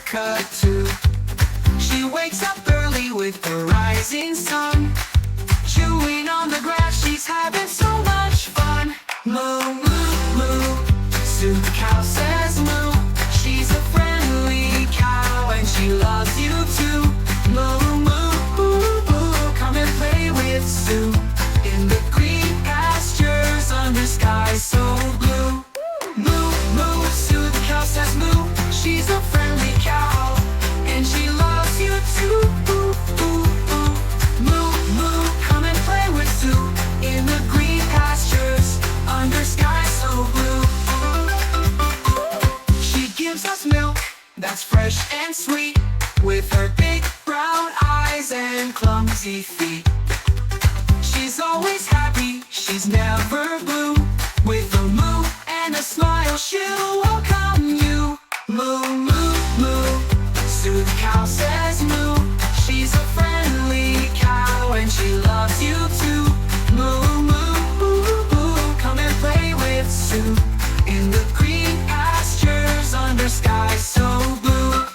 cockatoo. She wakes up early with the rising sun, chewing on the grass, she's having so much fun. Moo, moo, moo, Sue the cow says moo. She's a friendly cow and she loves you too. Moo, moo, moo, moo, come and play with Sue in the green pastures under skies so blue. Moo, moo, Sue the cow says moo. She's a friendly cow and she loves you too. Ooh, ooh, ooh. Moo, moo, come and play with Sue in the green pastures under skies so blue. She gives us milk that's fresh and sweet, with her big brown eyes and clumsy feet. She's always happy, she's never blue. With a moo and a smile, she'll welcome you. Moo, moo, moo, Sue the cow says moo. She's a friendly cow and she loves you too. Moo, moo, moo, moo, come and play with Sue in the green pastures under skies so blue.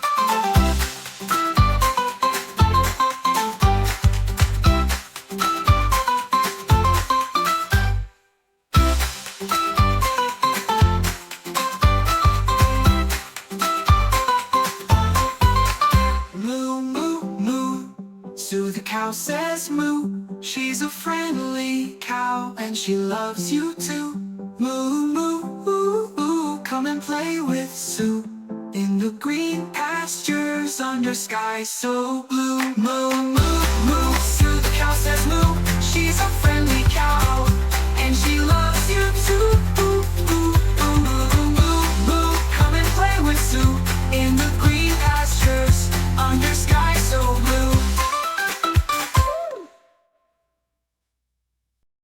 Moo, moo, moo, Sue the cow says moo. She's a friendly cow and she loves you too. Moo, moo, moo, moo, come and play with Sue in the green pastures under skies so blue. Moo, moo, moo.